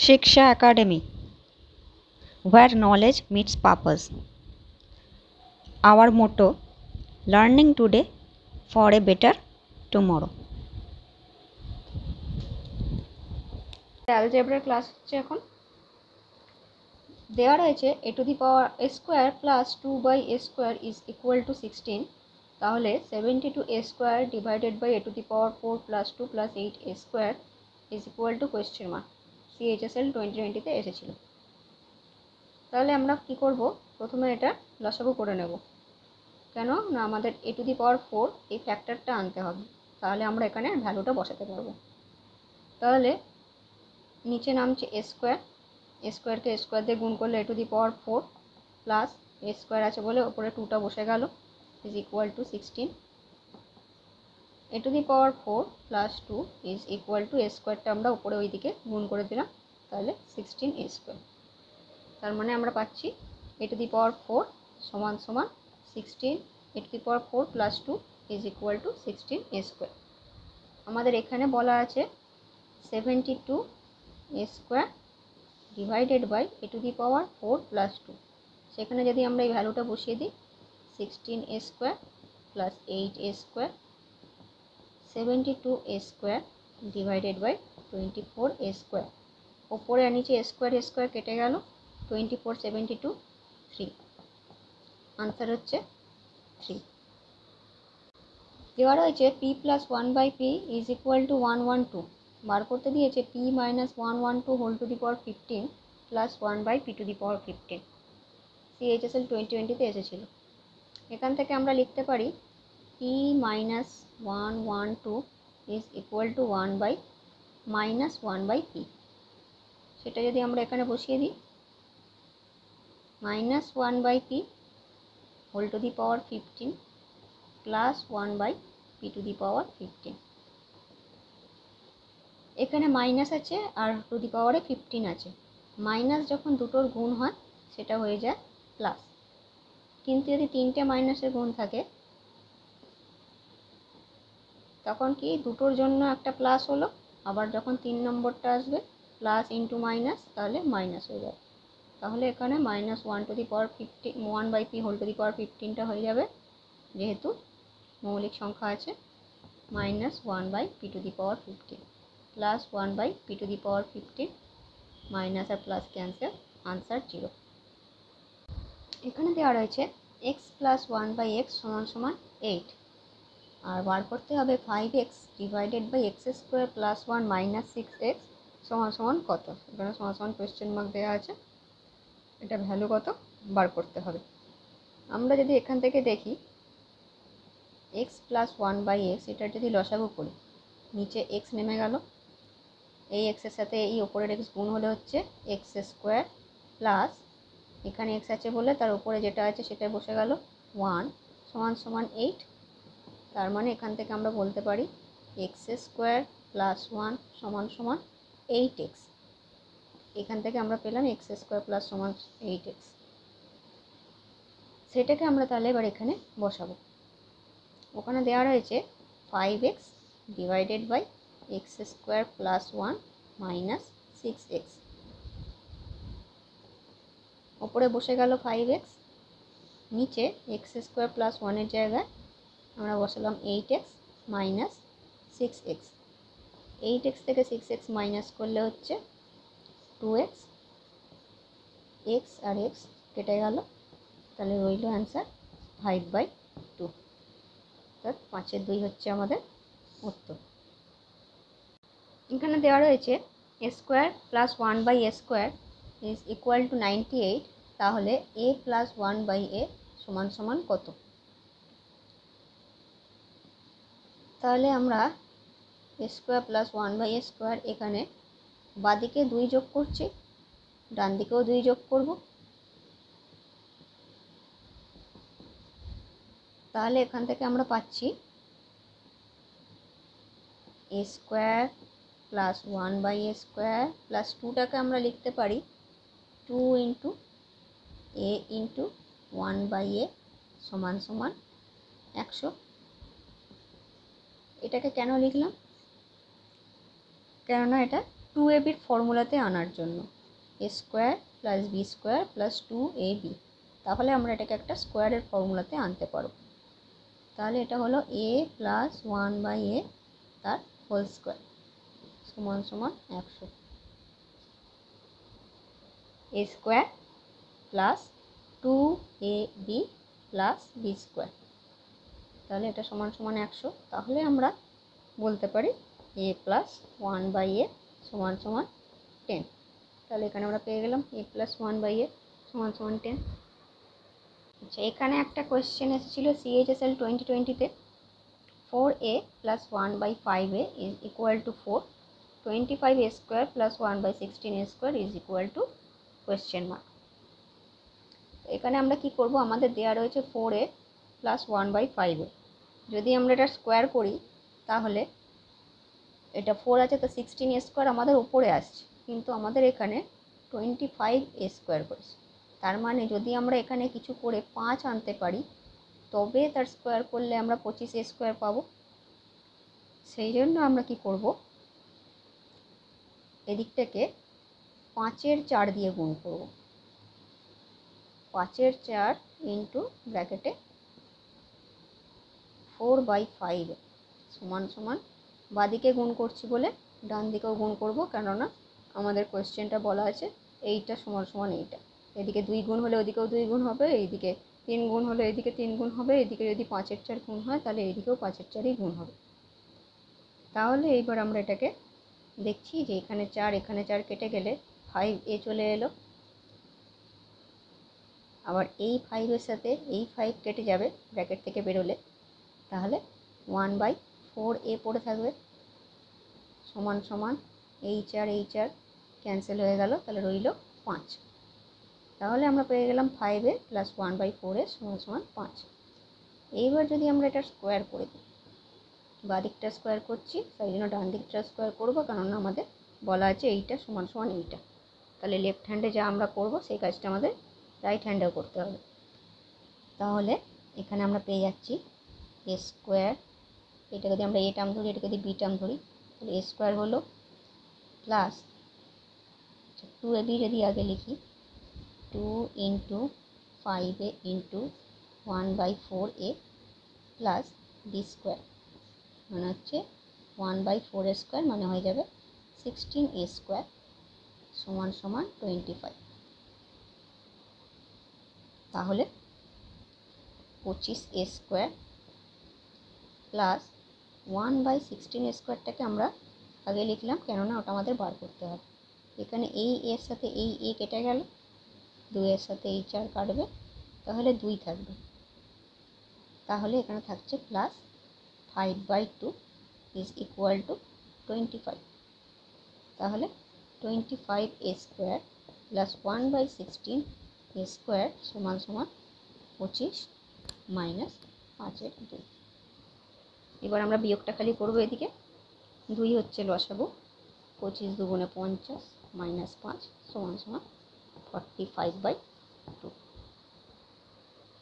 Shiksha Academy, where knowledge meets purpose. Our motto: learning today for a better tomorrow. অ্যালজেব্রার class হচ্ছে এখন। দেওয়া রয়েছে a to the power a square plus 2 by a square is equal to 16. তাহলে 72 a square divided by a to the power 4 plus 2 plus 8 a square is equal to question mark. CHSL 2020 তে এসেছিল। তাহলে আমরা কি করব, প্রথমে এটা লসাগু করে নেব। কেন না, আমাদের a to the power 4 এই ফ্যাক্টরটা আনতে হবে, তাহলে আমরা এখানে ভ্যালুটা বসাতে পারবো। তাহলে নিচে নামছে a স্কোয়ার, a স্কোয়ারকে a স্কোয়ার দিয়ে গুণ করলে a to the power 4 plus a square আছে বলে ওপরে 2টা বসে গেল, is equal to 16. a to the power 4 plus 2 is equal to a স্কোয়ারটা আমরা উপরে ওই দিকে গুণ করে দিলাম, তাহলে 16 a স্কোয়ার। তার মানে আমরা পাচ্ছি a to the power 4 সমান সমান 16 a to the power 4 plus 2 is equal to 16 a square. আমাদের এখানে বলা আছে 72 a square divided by a to the power 4 plus 2। সেখানে যদি আমরা এই ভ্যালুটা বসিয়ে দিই, 16 a square plus 8 a square, 72 a square divided by 24 a square. ওপরে আর নিচে a স্কোয়ার কেটে গেল, 24 72 3। আনসার হচ্ছে 3। দেওয়া রয়েছে p plus 1 by p is equal to 112। বার করতে দিয়েছে p minus 112 whole to the power 15 plus 1 by P to the power 15। CHSL 2020 তে এসেছিল। এখান থেকে আমরা লিখতে পারি p minus 112 is equal to 1 by minus 1 by P. সেটা যদি আমরা এখানে বসিয়ে দিই, minus 1 by P whole to the power 15 plus 1 by P to the power 15। এখানে মাইনাস আছে আর টু দি পাওয়ারে 15 আছে। মাইনাস যখন দুটোর গুণ হয় সেটা হয়ে যায় প্লাস, কিন্তু যদি তিনটে মাইনাসের গুণ থাকে তখন কি দুটোর জন্য একটা প্লাস হলো, আবার যখন 3 নম্বরটা আসবে প্লাস ইন্টু মাইনাস, তাহলে মাইনাস হয়ে যাবে। তাহলে এখানে minus 1 to the power 15 1 by P whole to the power 15টা হয়ে যাবে, যেহেতু মৌলিক সংখ্যা আছে, minus 1 by P to the power 15 plus 1 by P to the power 15। Minus আর প্লাস ক্যান্সেল, আনসার 0। এখানে দেওয়া রয়েছে এক্স প্লাস 1 বাই এক্স সমান সমান 8, আর বার করতে হবে 5x divided by x square plus 1 minus 6x সমান সমান কত। এখানে সমান সমান কোয়েশ্চেন মার্ক দেওয়া আছে, এটা ভ্যালু কত বার করতে হবে। আমরা যদি এখান থেকে দেখি এক্স প্লাস 1 বাই এক্স, এটার যদি লসাগু করি, নিচে এক্স নেমে গেল, এই এক্সের সাথে এই ওপরের এক্স গুণ হলে হচ্ছে এক্স স্কোয়ার প্লাস এখানে এক্স আছে বলে তার উপরে যেটা আছে সেটাই বসে গেল 1 সমান সমান 8। তার মানে এখান থেকে আমরা বলতে পারি এক্স স্কোয়ার প্লাস 1 সমান সমান 8x। এখান থেকে আমরা পেলাম এক্স স্কোয়ার প্লাস সমান 8x। সেটাকে আমরা তাহলে এবার এখানে বসাবো। ওখানে দেওয়া রয়েছে 5x divided by x square plus 1 minus 6x। ওপরে বসে গেল 5x, নিচে এক্স স্কোয়ার প্লাস 1-এর জায়গায় আমরা বসালাম 8x মাইনাস 6x। 8x থেকে 6x মাইনাস করলে হচ্ছে 2x, x আর x কেটে গেল, তাহলে রইল অ্যান্সার 5/2। অর্থাৎ 5-এর 2 হচ্ছে আমাদের উত্তর। এখানে দেওয়া রয়েছে a square plus 1 by a square is equal to 98। তাহলে a প্লাস 1 বাই a সমান সমান কত। তাহলে আমরা a square plus 1 by a square এখানে বাঁদিকে 2 যোগ করছি, ডান দিকেও 2 যোগ করব। তাহলে এখান থেকে আমরা পাচ্ছি a square plus 1 by a square plus 2টাকে আমরা লিখতে পারি 2 into a into 1 by a সমান সমান 100। এটাকে কেন লিখলাম, কেননা এটা 2ab ফর্মুলাতে আনার জন্য, a square plus b square plus 2ab, তাহলে আমরা এটাকে একটা স্কোয়ারের ফর্মুলাতে আনতে পারবো। তাহলে এটা হলো a প্লাস 1/a তার হোল স্কোয়ার সমান সমান 100, a square plus 2ab plus b square, তাহলে এটা সমান সমান 100। তাহলে আমরা বলতে পারি a প্লাস 1/a সমান সমান 10। তাহলে এখানে আমরা পেয়ে গেলাম a প্লাস 1/a সমান সমান 10। আচ্ছা, এখানে একটা কোয়েশ্চেন এসেছিলো CHSL 2020-তে, 4a plus 1/5a is equal two 4, 25a square plus 1/16a square is equal two question mark. এখানে আমরা কি করব, আমাদের দেওয়া রয়েছে 4a প্লাস 1/5a, যদি আমরা এটা স্কোয়ার করি তাহলে এটা 4 আছে তো 16a স্কোয়ার আমাদের উপরে আসছে, কিন্তু আমাদের এখানে 25a স্কোয়ার করেছে। তার মানে যদি আমরা এখানে কিছু করে 5 আনতে পারি তবে তার স্কোয়ার করলে আমরা 25a স্কোয়ার পাবো। সেই জন্য আমরা কি করব, এদিকটাকে 5-এর 4 দিয়ে গুণ করব, 5-এর 4 ইন্টু ব্র্যাকেটে 4/5 সমান সমান, বাদিকে গুণ করছি বলে ডান দিকেও গুণ করব, কেননা আমাদের কোয়েশ্চেনটা বলা আছে এইটা সমান সমান এইটা, এদিকে 2 গুণ হলে ওদিকেও 2 গুণ হবে, এইদিকে 3 গুণ হলে এইদিকে 3 গুণ হবে, এদিকে যদি 5-এর 4 গুণ হয় তাহলে এইদিকেও 5-এর 4ই গুণ হবে। তাহলে এইবার আমরা এটাকে দেখছি যে এখানে 4 এখানে 4 কেটে গেলে 5a চলে এলো, আবার এই 5-এর সাথে এই 5 কেটে যাবে ব্র্যাকেট থেকে বেরোলে, তাহলে 1/4a পড়ে থাকবে সমান সমান এই 4 ক্যান্সেল হয়ে গেল, তাহলে রইল 5। তাহলে আমরা পেয়ে গেলাম 5a প্লাস 1/4a সমান সমান 5। এইবার যদি আমরা এটা স্কোয়ার করে দিই, বাঁ দিকটা স্কোয়ার করছি তাই জন্য ডান দিকটা স্কোয়ার করবো, কারণ আমাদের বলা আছে এইটা সমান সমান এইটা, তাহলে লেফট হ্যান্ডে যা আমরা করব সেই কাজটা আমাদের রাইট হ্যান্ডেও করতে হবে। তাহলে এখানে আমরা পেয়ে যাচ্ছি a স্কোয়ার, এটা যদি আমরা a টার্ম ধরি এটাকে যদি b টার্ম ধরি তাহলে a স্কোয়ার হলো প্লাস 2ab যদি আগে লিখি 2 into 5a into 1/4a plus b square, মানে হচ্ছে 1/4a স্কোয়ার, মানে হয়ে যাবে 16a স্কোয়ার সমান সমান 25। তাহলে 25a স্কোয়ার প্লাস 1/16a স্কোয়ারটাকে আমরা আগে লিখলাম, কেননা ওটা আমাদের বার করতে হবে। এখানে এই এর সাথে এই a কেটে গেল, 2 এর সাথে এই 4 কাটবে, তাহলে 2 থাকবে, তাহলে এখানে থাকছে প্লাস 5/2 ইজ ইকুয়াল টু 25। তাহলে 25a square plus 1/16a square সমান সমান 25 মাইনাস 5-এর 2। এবার আমরা বিয়োগটা খালি করবো, এদিকে 2 হচ্ছে লসাগু, 25 2 গুণে 50 মাইনাস 5 সমান সমান 45/2।